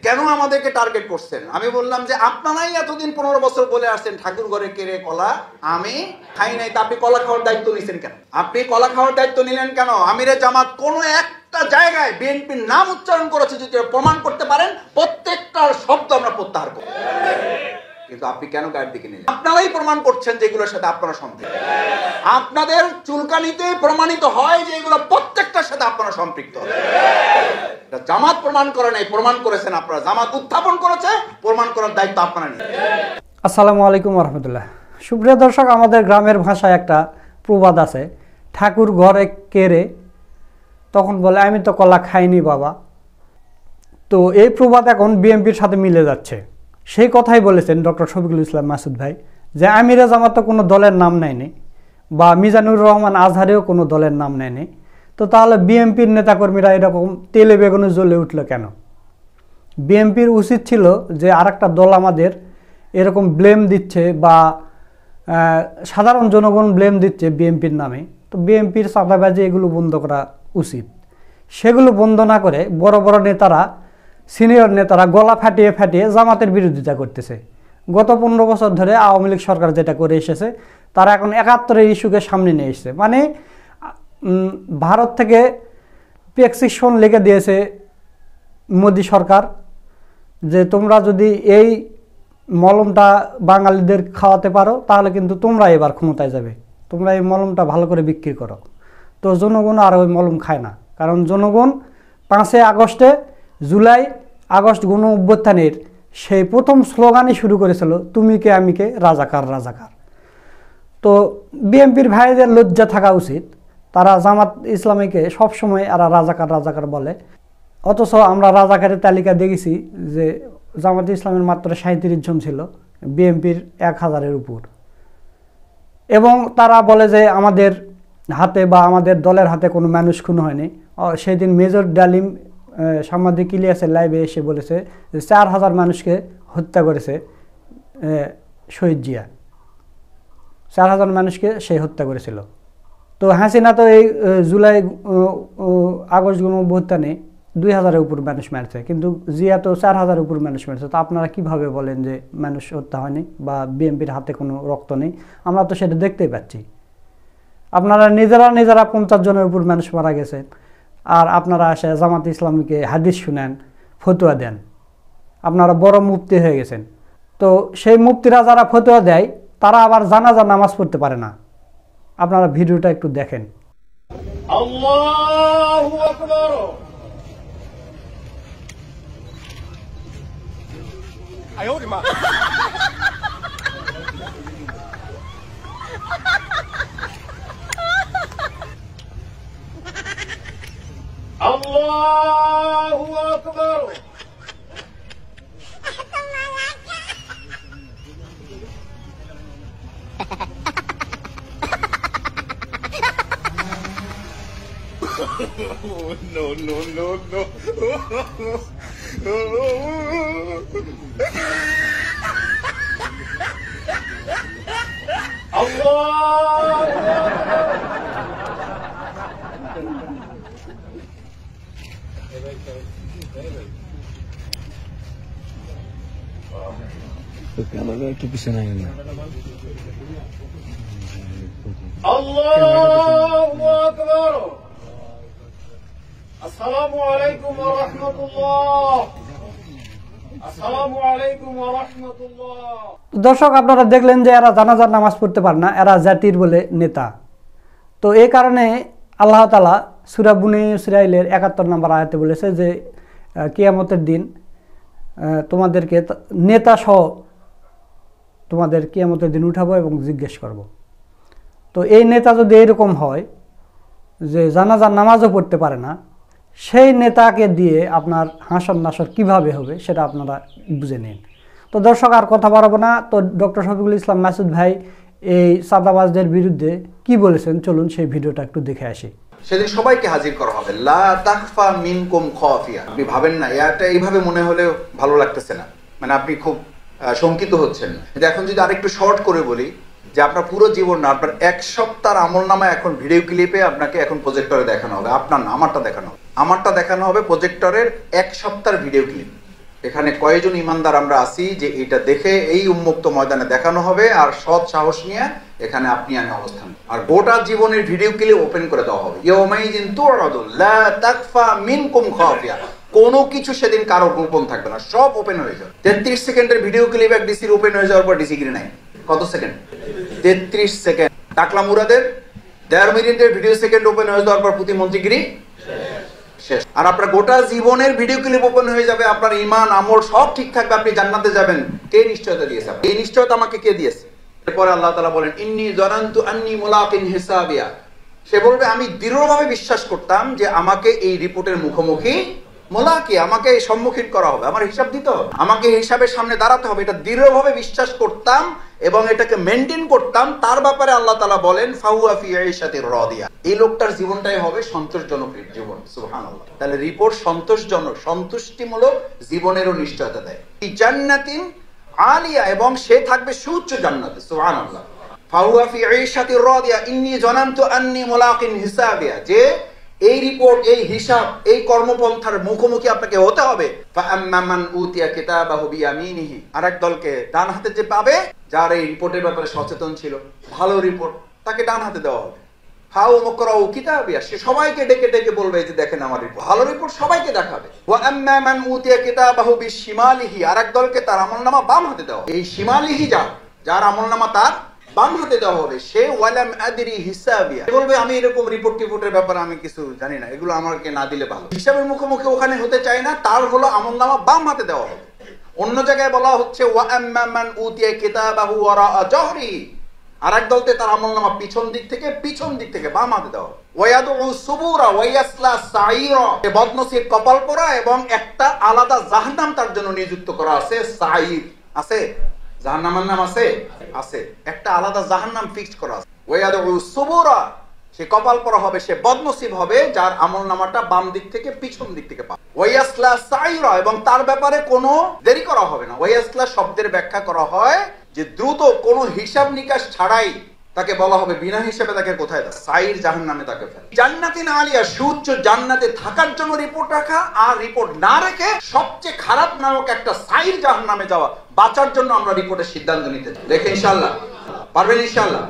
কেন আমাদেরকে টার্গেট করছেন? আমি বললাম যে আপনারাই এতদিন 15 বছর বলে আসছেন ঠাকুর ঘরে কেড়ে কলা আমি খাই নাই, তা আপনি কলা খাওয়ার দায়িত্ব নিছেন কেন? আপনি কলা খাওয়ার দায়িত্ব নিলেন কেন? আমিরে জামাত কোনো একটা জায়গায় বিএনপির নাম উচ্চারণ করেছে যদি প্রমাণ করতে পারেন, প্রত্যেকটার শব্দ আমরা প্রত্যাহার করব। কিন্তু আপনি কেন গায়ের দিকে নিলেন? আপনারাই প্রমাণ করছেন যে এগুলোর সাথে আপনারা সম্পৃক্ত। আপনাদের চুলকানিতে প্রমাণিত হয় যে এগুলো প্রত্যেকটার সাথে আপনারা সম্পৃক্ত। জামাত প্রমাণ করে নাই, প্রমাণ করেছেন আপনারা। জামাত উত্থাপন করেছে, প্রমাণ করার দায়িত্ব আপনারা নিন। আসসালামু আলাইকুম ওয়া রাহমাতুল্লাহ। সুপ্রিয় দর্শক, আমাদের গ্রামের ভাষায় একটা প্রবাদ আছে, ঠাকুর ঘরে কেড়ে তখন বলে আমি তো কলা খাইনি বাবা। তো এই প্রবাদ এখন বিএনপির সাথে মিলে যাচ্ছে। সেই কথাই বলেছেন ডক্টর শফিকুল ইসলাম মাসুদ ভাই, যে আমিরে জামাত তো কোনো দলের নাম নেয়নি, বা মিজানুর রহমান আজহারেও কোনো দলের নাম নেয়নি। তো তাহলে বিএনপির নেতাকর্মীরা এরকম তেলে বেগুনে জ্বলে উঠল কেন? বিএনপির উচিত ছিল যে আরেকটা দল আমাদের এরকম ব্লেম দিচ্ছে বা সাধারণ জনগণ ব্লেম দিচ্ছে বিএনপির নামে, তো বিএনপির চাঁদাবাজি এগুলো বন্ধ করা উচিত। সেগুলো বন্ধ না করে বড় বড় নেতারা, সিনিয়র নেতারা গলা ফাটিয়ে ফাটিয়ে জামাতের বিরোধিতা করতেছে। গত 15 বছর ধরে আওয়ামী লীগ সরকার যেটা করে এসেছে, তারা এখন 71-এর ইস্যুকে সামনে নিয়ে এসেছে। মানে ভারত থেকে প্রেসক্রিপশন লিখে দিয়েছে মোদি সরকার, যে তোমরা যদি এই মলমটা বাঙালিদের খাওয়াতে পারো তাহলে কিন্তু তোমরা এবার ক্ষমতায় যাবে, তোমরা এই মলমটা ভালো করে বিক্রি করো। তো জনগণ আর ওই মলম খায় না, কারণ জনগণ 5 আগস্টে জুলাই আগস্ট গণ অভ্যুত্থানের সেই প্রথম স্লোগানই শুরু করেছিল, তুমি কে আমি কে, রাজাকার রাজাকার। তো বিএনপির ভাইদের লজ্জা থাকা উচিত, তারা জামাত ইসলামীকে সবসময় এরা রাজাকার রাজাকার বলে, অথচ আমরা রাজাকারের তালিকা দেখেছি যে জামাত ইসলামের মাত্র 37 জন ছিল, বিএনপির 1000-এর উপর। এবং তারা বলে যে আমাদের হাতে বা আমাদের দলের হাতে কোনো মানুষ খুন হয়নি। সেই দিন মেজর ডালিম সাংবাদিক ইলিয়াসের লাইভে এসে বলেছে যে 4000 মানুষকে হত্যা করেছে শহীদ জিয়া, 4000 মানুষকে সে হত্যা করেছিল। তো হাসিনা তো এই জুলাই আগস্ট গণ অভ্যুত্থানে 2000-এর উপর মানুষ মারছে, কিন্তু জিয়া তো 4000-এর উপর মানুষ মারছে। তো আপনারা কিভাবে বলেন যে মানুষ হত্যা হয়নি বা বিএনপির হাতে কোনো রক্ত নেই? আমরা তো সেটা দেখতেই পাচ্ছি। আপনারা নিজেরা 50 জনের উপর মানুষ মারা গেছে, আর আপনারা আসে জামাত ইসলামীকে হাদিস শুনেন, ফতোয়া দেন। আপনারা বড় মুফতি হয়ে গেছেন। তো সেই মুফতিরা যারা ফতোয়া দেয় তারা আবার জানাজা নামাজ পড়তে পারে না। আপনারা ভিডিওটা একটু দেখেন। আল্লাহু আকবার। আয়োরে মা। আল্লাহু আকবার। No, no, no, no. Camera একটু পিছনে আয় না। আল্লাহু আকবার। আসসালামু আলাইকুম ওয়া রাহমাতুল্লাহ। আসসালামু আলাইকুম ওয়া রাহমাতুল্লাহ। দর্শক, আপনারা দেখলেন যে এরা জানাজার নামাজ পড়তে পারে না, এরা জাতির বলে নেতা। তো এই কারণে আল্লাহ তাআলা সূরা বনী ইসরাঈলের 71 নম্বর আয়াতে বলেছে যে কিয়ামতের দিন তোমাদেরকে নেতা সহ তোমাদের কিয়ামতের দিন উঠাবো এবং জিজ্ঞেস করব। তো এই নেতা যদি এরকম হয় যে জানাজার নামাজও পড়তে পারে না, সেই নেতাকে দিয়ে আপনার হাসর নাসর কিভাবে হবে সেটা আপনারা বুঝে নিন। তো দর্শক, আর কথা বাড়াবো না। তো ডক্টর শফিকুল ইসলাম মাসুদ ভাই এই চাঁদাবাজদের বিরুদ্ধে কি বলেছেন, চলুন সেই ভিডিওটা একটু দেখে আসি। সেদিন সবাইকে হাজির করা হবে, লা তাখফা মিনকুম খাফিয়া। আপনি ভাবেন না এটা এইভাবে মনে হলেও ভালো লাগতেছে না, মানে আপনি খুব শঙ্কিত হচ্ছেন। এখন যদি আরেকটু শর্ট করে বলি যে আপনার পুরো জীবন না, আপনার 1 সপ্তাহের আমলনামা এখন ভিডিও ক্লিপে আপনাকে এখন প্রজেক্টরে দেখানো হবে। আপনার না, আমারটা দেখানো হবে। আমারটা দেখানো হবে প্রজেক্টরের 1 সপ্তাহের ভিডিও ক্লিপ। এখানে কয়জন ইমানদার আমরা আছি যে এটা দেখে এই উন্মুক্ত ময়দানে দেখানো হবে, আর সৎ সাহস নিয়ে এখানে আপনি আমি অবস্থান, আর গোটা জীবনের ভিডিও ক্লিপ ওপেন করে দেওয়া হবে। ইয়াউমাইযিন তু'রাদুন লা তাকফা মিনকুম খাফিয়া, কোনো কিছু সেদিন কারো গোপন থাকবে না, সব ওপেন হয়ে যাবে। 33 সেকেন্ডের ভিডিও ক্লিপ এক ডিসির ওপেন হয়ে যাওয়ার পর ডিসিগ্রি নাই। কত সেকেন্ড? 33 সেকেন্ড। টাকলা মুরাদের 1.5 মিনিটের ভিডিও সেকেন্ড ওপেন হয়ে যাওয়ার পর প্রতিমন্ত্রীগিরি শেষ। আর আপনার গোটা জীবনের ভিডিও ক্লিপ ওপেন হয়ে যাবে, আপনার ঈমান আমল সব ঠিক থাকবে, আপনি জান্নাতে যাবেন। কে নিশ্চয়তা দিয়েছে? এই নিশ্চয়তা আমাকে কে দিয়েছে? এরপরে আল্লাহ তাআলা বলেন ইন্নী যানানতু আন্নী মুলাকিন হিসাবিয়া, সে বলবে আমি দৃঢ়ভাবে বিশ্বাস করতাম যে আমাকে এই রিপোর্টের মুখোমুখি মোলাকি, আমাকে সম্মুখীন করা হবে, আমার হিসাব দিতে হবে, আমাকে হিসাবের সামনে দাঁড়াতে হবে, এটা দৃঢ়ভাবে বিশ্বাস করতাম এবং এটাকে মেনটেন করতাম। তার ব্যাপারে আল্লাহ তাআলা বলেন ফাহুয়া ফি আইশাতির রাদিয়া, এই লোকটার জীবনটাই হবে সন্তোষজনক জীবন। সুবহানাল্লাহ। তাহলে রিপোর্ট সন্তোষজনক, সন্তুষ্টিমূলক জীবনেরও নিশ্চয়তা দেয়। এই জান্নাতিন আলিয়া, এবং সে থাকবে সুউচ্চ জান্নাতে। সুবহানাল্লাহ। ফাহুয়া ফি আইশাতির রাদিয়া ইন্নী জানানতু আন্নী মুলাকিন হিসাবিয়া, যে এই রিপোর্ট, এই হিসাব, এই কর্মপন্থার মুখোমুখি আপনাকে হতে হবে। ফাআম্মা মান উতিয়া কিতাবাহু বিয়ামিনিহি, আরেক দলকে ডান হাতে যে পাবে, যার এই রিপোর্টের ব্যাপারে সচেতন ছিল, ভালো রিপোর্ট, তাকে ডান হাতে দেওয়া হবে। হাউ মুকরাউ কিতাবিয়া, সে সবাইকে ডেকে ডেকে বলবে যে দেখেন আমার রিপোর্ট, ভালো রিপোর্ট সবাইকে দেখাবে। ওয়া আম্মা মান উতিয়া কিতাবাহু বিশিমালিহি, আরেক দলকে তার আমলনামা বাম হাতে দেওয়া। এই শিমালিহি যার আমলনামা তার বাম হাতে দেওয়া হবে, সে ওয়ালাম আদরি হিসাবিয়া, বলবে আমি এরকম রিপোর্টের ব্যাপারে আমি কিছু জানি না, এগুলো আমাকে না দিলে ভালো। হিসাবের মুখোমুখি ওখানে হতে চায় না, তার হলো আমলনামা বাম হাতে দেওয়া হবে। অন্য জায়গায় বলা হচ্ছে ওয়া আম্মা মান উতিয়া কিতাবাহু ওয়ারা জহরি, আরেক দলতে তার আমলনামা পিছন দিক থেকে বাম হাতে দেওয়া। ওয়ায়াদু সুবুরা ওয়ায়াসলা সাইরা, বদনসিব কপাল পোড়া এবং একটা আলাদা জাহান্নাম তার জন্য নিযুক্ত করা আছে। সাইর আছে, জাহান্নামের নাম আছে, একটা আলাদা জাহান্নাম ফিক্স করা আছে। ওয়ায়াদু সুবুরা, সে কপাল পোড়া হবে, সে বদনসিব হবে যার আমলনামাটা বাম দিক থেকে পিছন দিক থেকে পাবে। ওয়ায়াসলা সাইরা, এবং তার ব্যাপারে কোনো দেরি করা হবে না। ওয়ায়াসলা শব্দের ব্যাখ্যা করা হয় যে দ্রুত, কোনো হিসাব নিকাশ ছাড়াই তাকে বলা হবে, বিনা হিসাবে তাকে কোথায় দাও, সাইর জাহান্নামে তাকে ফেলে। জান্নাতিন আলিয়া, সুউচ্চ জান্নাতে থাকার জন্য রিপোর্ট রাখা, আর রিপোর্ট না রেখে সবচেয়ে খারাপ নামক একটা সাইর জাহান্নামে যাওয়া, বাঁচার জন্য আমরা রিপোর্টের সিদ্ধান্ত নিতে চাই। দেখে ইনশাআল্লাহ পারবেন? ইনশাআল্লাহ।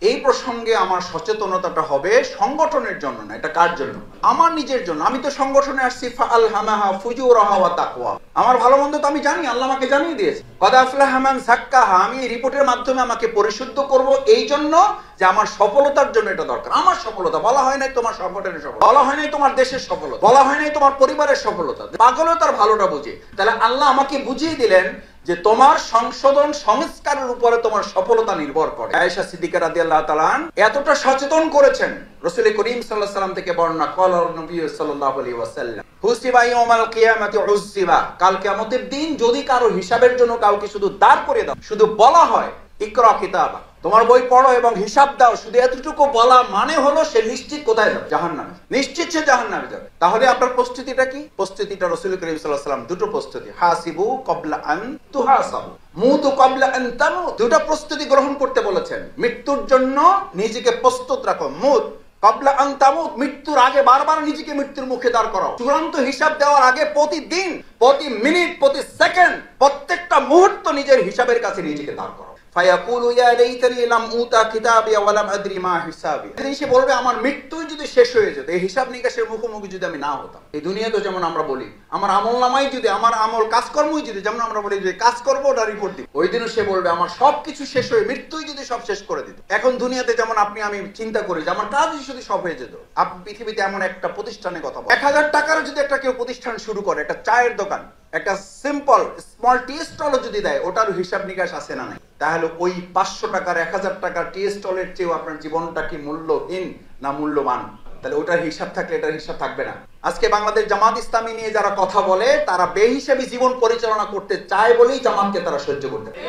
এই প্রসঙ্গে আমার সচেতনতাটা হবে সংগঠনের জন্য না, এটা কার জন্য? আমার নিজের জন্য। আমি তো সংগঠনে আসছি ফাআলহামাহা ফুজুরাহা ওয়া তাকওয়া, আমার ভালো মন্দ তো আমি জানি, আল্লাহ আমাকে জানিয়ে দিয়েছে। কদ আফলাহা মান যাক্কাহা, আমি এই রিপোর্টের মাধ্যমে আমাকে পরিশুদ্ধ করব, এই জন্য যে আমার সফলতার জন্য এটা দরকার। আমার সফলতা বলা হয় নাই তোমার সংগঠনের সফলতা, বলা হয় নাই তোমার দেশের সফলতা, বলা হয় নাই তোমার পরিবারের সফলতা। পাগলও তার ভালোটা বুঝে। তাহলে আল্লাহ আমাকে বুঝিয়ে দিলেন যে তোমার সংশোধন সংস্কারের উপরে তোমার সফলতা নির্ভর করে। আয়েশা সিদ্দিকা রাদিয়াল্লাহু তাআলা এতটা সচেতন করেছেন, রাসূল করিম সাল্লাল্লাহু আলাইহি ওয়াসাল্লাম থেকে বর্ণনা, ক্বালা নবী সাল্লাল্লাহু আলাইহি ওয়াসাল্লাম হুসিবা ইয়াউমাল কিয়ামাতি উসিবা, কাল কিয়ামতের দিন যদি কারো হিসাবের জন্য কাউকে শুধু দাঁড় করে দাও, শুধু বলা হয় ইকরা কিতাবা, তোমার বই পড়ো এবং হিসাব দাও, শুধু এতটুকু বলা মানে হলো সে নিশ্চিত কোথায় যাবে? জাহান্নামে। নিশ্চিত সে জাহান্নামে যাবে। তাহলে আপনার প্রস্তুতিটা কি? প্রস্তুতিটা রাসূল করিম সাল্লাল্লাহু আলাইহি ওয়াসাল্লাম দুটো প্রস্তুতি, হাসিবু ক্বাবলা আন তুহাসাবু, মুতু ক্বাবলা আন তামুত, দুটো প্রস্তুতি গ্রহণ করতে বলেছেন। মৃত্যুর জন্য নিজেকে প্রস্তুত রাখো, মুত ক্বাবলা আন তামুত, মৃত্যুর আগে বারবার নিজেকে মৃত্যুর মুখে দাঁড় করাও। চূড়ান্ত হিসাব দেওয়ার আগে প্রতিদিন, প্রতি মিনিট, প্রতি সেকেন্ড, প্রত্যেকটা মুহূর্ত নিজের হিসাবের কাছে নিজেকে দাঁড় করাও। ফায়াকুলু ইয়া লাইতানি লাম উতা কিতাবিয়া ওয়া লাম আদরি মা হিসাবি, সে বলবে আমার মৃত্যুই যদি শেষ হয়ে যেত, এই হিসাব নিকাশের মুখোমুখি যদি আমি না হতাম। এই দুনিয়াতে যেমন আমরা বলি আমার আমলনামাই যদি, আমার আমল কাজকর্মই যদি, যেমন আমরা বলি যে কাজ করবো ওটা রিপোর্ট দিব, ওই দিনও সে বলবে আমার সবকিছু শেষ হয়ে মৃত্যুই যদি সব শেষ করে দিত। এখন দুনিয়াতে যেমন আপনি আমি চিন্তা করি যে আমার কাজই যদি সব হয়ে যেত। আপনি পৃথিবীতে এমন একটা প্রতিষ্ঠানের কথা বলেন, 1000 টাকারও যদি একটা কেউ প্রতিষ্ঠান শুরু করে, একটা চায়ের দোকান, একটা সিম্পল স্মল টি স্টলও যদি দেয়, ওটার হিসাব নিকাশ আছে না নাই? তাহলে ওই 500 টাকার 1000 টাকার টি স্টলের চেয়েও আপনার জীবনটা কি মূল্যহীন না মূল্যবান? তাহলে ওটার হিসাব থাকলে এটার হিসাব থাকবে না। আজকে বাংলাদেশ জামাত ইসলামী নিয়ে যারা কথা বলে, তারা বেহিসাবি জীবন পরিচালনা করতে চায় বলেই জামাতকে তারা সহ্য করতে পারে।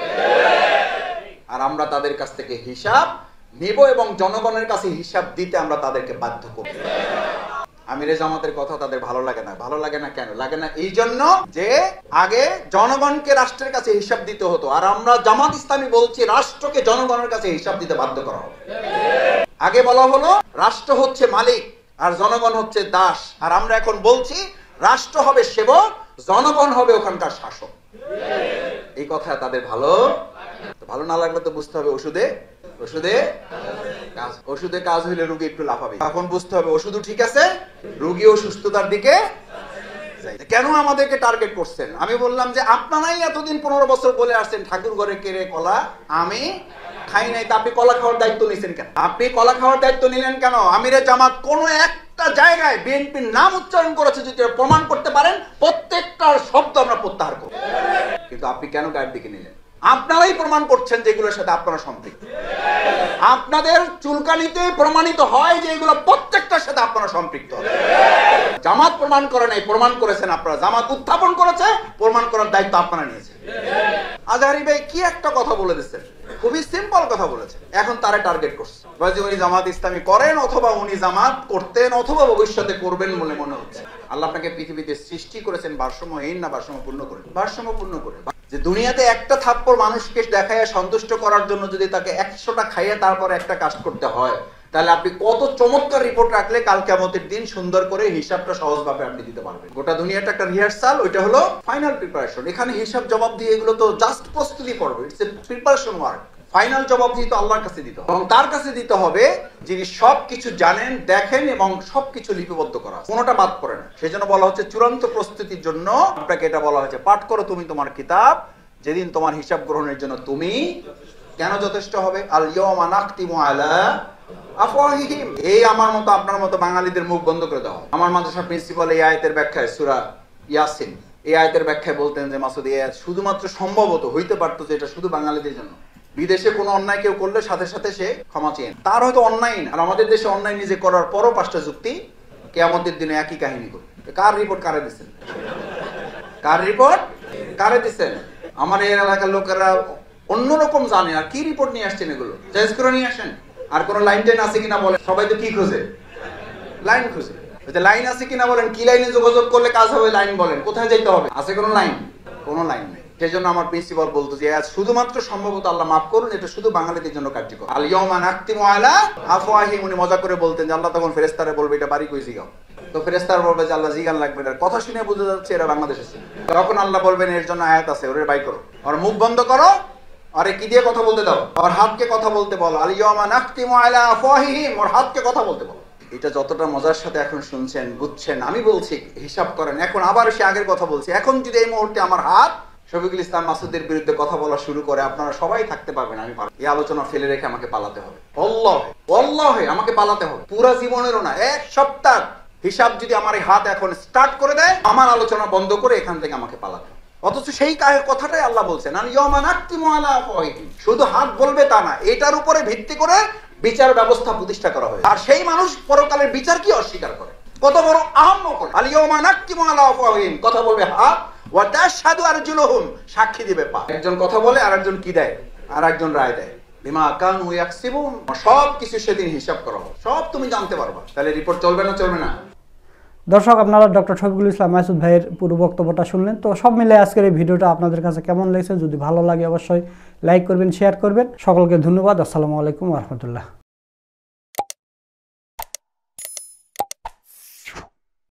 আর আমরা তাদের কাছ থেকে হিসাব নেব এবং জনগণের কাছে হিসাব দিতে আমরা তাদেরকে বাধ্য করব। আমিরে জামাতের কথা তাদের ভালো লাগে না। ভালো লাগে না কেন? লাগে না এই জন্য যে আগে জনগণকে রাষ্ট্রের কাছে হিসাব দিতে হতো, আর আমরা জামাত ইসলামী বলছি রাষ্ট্রকে জনগণের কাছে হিসাব দিতে বাধ্য করা হবে। আগে বলা হলো রাষ্ট্র হচ্ছে মালিক আর জনগণ হচ্ছে দাস, আর আমরা এখন বলছি রাষ্ট্র হবে সেবক, জনগণ হবে ওখানকার শাসক। এই কথা তাদের ভালো না লাগলে তো বুঝতে হবে ওষুধে কাজ হইলে রোগী একটু লাফাবে। এখন বুঝতে হবে ওষুধও ঠিক আছে, রোগীও সুস্থতার দিকে। কেন আমাদেরকে টার্গেট করছেন? আমি বললাম যে আপনারাই এতদিন 15 বছর বলে আসছেন ঠাকুর ঘরে কেড়ে কলা আমি খাই নাই, তা আপনি কলা খাওয়ার দায়িত্ব নিছেন কেন? আপনি কলা খাওয়ার দায়িত্ব নিলেন কেন? আমিরে জামাত কোন একটা জায়গায় বিএনপির নাম উচ্চারণ করেছে, যদি প্রমাণ করতে পারেন প্রত্যেকটার শব্দ আমরা প্রত্যাহার করব। কিন্তু আপনি কেন গায়ের দিকে নিলেন? আপনারাই প্রমাণ করছেন যে এগুলোর সাথে আপনারা সম্পৃক্ত। আপনাদের চুলকানিতে প্রমাণিত হয় যে এগুলো প্রত্যেকটার সাথে আপনারা সম্পৃক্ত। জামাত প্রমাণ করে নাই, প্রমাণ করেছেন আপনারা। জামাত উত্থাপন করেছে, প্রমাণ করার দায়িত্ব আপনারা নিয়েছেন। আজহারী ভাই কি একটা কথা বলে দিচ্ছেন, খুবই সিম্পল কথা বলেছেন, এখন তারা টার্গেট করছে। উনি জামাত ইসলামী করেন, অথবা উনি জামাত করতেন, অথবা ভবিষ্যতে করবেন বলে মনে হচ্ছে। আল্লাহ আপনাকে পৃথিবীতে সৃষ্টি করেছেন ভারসাম্যহীন না ভারসাম্যপূর্ণ করে? ভারসাম্যপূর্ণ করে। যে দুনিয়াতে একটা থাপ্পড় মানুষকে দেখায় সন্তুষ্ট করার জন্য যদি তাকে 100টা খাইয়ে তারপর একটা কাজ করতে হয়, তাহলে আপনি কত চমৎকার রিপোর্ট রাখলে কাল কিয়ামতের দিন সুন্দর করে হিসাবটা সহজভাবে আপনি দিতে পারবেন। গোটা দুনিয়াটা একটা রিহার্সাল, ওইটা হলো ফাইনাল প্রিপারেশন। এখানে হিসাব জবাব দিয়ে এগুলো তো জাস্ট প্রস্তুতি পড়বে, it's a preparation work. Final জবাব দিয়ে তো আল্লাহর কাছে দিতে হবে, এবং তার কাছে দিতে হবে যিনি সবকিছু জানেন, দেখেন এবং সবকিছু লিপিবদ্ধ করা, কোনোটা বাদ পড়ে না। সেজন্য বলা হচ্ছে চূড়ান্ত প্রস্তুতির জন্য আপনাকে এটা বলা হয়েছে, পাঠ করো তুমি তোমার কিতাব, যেদিন তোমার হিসাব গ্রহণের জন্য তুমি কেন যথেষ্ট হবে। আল ইয়াওমা নাখতিমু আলা আফওয়াহিহিম। এই আমার মতো আপনার মতো বাঙালিদের মুখ বন্ধ করে দাও। আমার মাদ্রাসার প্রিন্সিপাল এই আয়াতের ব্যাখ্যায় সূরা ইয়াসিন এই আয়াতের ব্যাখ্যায় বলতেন যে মাসুদ, এই আয়াত শুধুমাত্র সম্ভবত হইতে পারতো যে এটা শুধু বাঙালিদের জন্য। বিদেশে কোনো অন্যায় কেউ করলে সাথে সাথে সে ক্ষমা চেয়ে, তার হয়তো অন্যায় না। আর আমাদের দেশে অন্যায় নিজে করার পরও 5টা যুক্তি, কিয়ামতের দিনে একই কাহিনী করে। কার রিপোর্ট কারে দিচ্ছেন? কার রিপোর্ট কারে দিচ্ছেন? আমার এই এলাকার লোকেরা অন্যরকম জানে। আর কি রিপোর্ট নিয়ে আসছেন? এগুলো চেঞ্জ করে নিয়ে আসেন। আর কোন লাইন টাইন আছে কিনা বলেন। সবাই তো কি খোঁজে? লাইন খোঁজে। লাইন আছে কিনা বলেন। কি লাইনে যোগাযোগ করলে কাজ হবে লাইন বলেন। কোথায় যেতে হবে? আছে কোনো লাইন? কোনো লাইন নেই। সেই জন্য আমার প্রিন্সিপাল বলতো যে আজ শুধুমাত্র সম্ভবত আল্লাহ মাফ করুন, এটা শুধু বাঙালিদের জন্য কার্যকর। আল ইয়াওমা নাখতিমু আলা আফওয়াহিহিম। উনি মজা করে বলতেন যে আল্লাহ তখন ফেরেশতারে বলবে এটা বাড়ি কই জিগাও। তো ফেরেশতারা বলবে যে আল্লাহ জিগান লাগবে না। কথা শুনে বোঝা যাচ্ছে এরা বাংলাদেশে ছিল। তখন আল্লাহ বলবেন এর জন্য আয়াত আছে, ওরে বাই করো, ওর মুখ বন্ধ করো, আরে কি দিয়ে কথা বলতে দাও, ওর হাতকে কথা বলতে বলো। আল ইয়াওমা নাখতিমু আলা আফওয়াহিহিম, ওর হাতকে কথা বলতে বলো। এটা যতটা মজার সাথে এখন শুনছেন, বুঝছেন, আমি বলছি হিসাব করেন। এখন আবার সে আগের কথা বলছি। এখন যদি এই মুহূর্তে আমার হাত শফিকুল ইসলাম মাসুদের বিরুদ্ধে কথা বলা শুরু করে, আপনারা সবাই থাকতে পারবেন, আমি পারবো। এই আলোচনা ফেলে রেখে আমাকে পালাতে হবে। আল্লাহে আমাকে পালাতে হবে। পুরা জীবনেরও না, 1 সপ্তাহ হিসাব যদি আমার এই হাত এখন স্টার্ট করে দেয়, আমার আলোচনা বন্ধ করে এখান থেকে আমাকে পালাতে হবে। অথচ সেই কথাটাই আল্লাহ বলছেন, আল ইয়াওমা নাখতিমু আলা আফওয়াহিহিম। শুধু হাত বলবে তা না, এটার উপরে ভিত্তি করে বিচার ব্যবস্থা প্রতিষ্ঠা করা হয়। আর সেই মানুষ পরকালের বিচার কি অস্বীকার করে, কত বড় আহাম্মক। আল ইয়াওমা নাখতিমু আলা আফওয়াহিহিম, কথা বলবে হাত, ওয়া তাশহাদু আরজুলুহুম, সাক্ষী দিবে পা। একজন কথা বলে আর একজন কি দেয়, আর একজন রায় দেয়। বিমা কানু ইয়াকসিবুন, সব কিছু সেদিন হিসাব করা হবে, সব তুমি জানতে পারবা। তাহলে রিপোর্ট চলবে না? চলবে না। দর্শক, আপনারা ডক্টর শফিকুল ইসলাম মাসুদ ভাইয়ের পুরো বক্তব্যটা শুনলেন। তো সব মিলে আজকের এই ভিডিওটা আপনাদের কাছে কেমন লেগেছে? যদি ভালো লাগে অবশ্যই লাইক করবেন, শেয়ার করবেন। সকলকে ধন্যবাদ। আসসালামু আলাইকুম ওয়া রাহমাতুল্লাহ।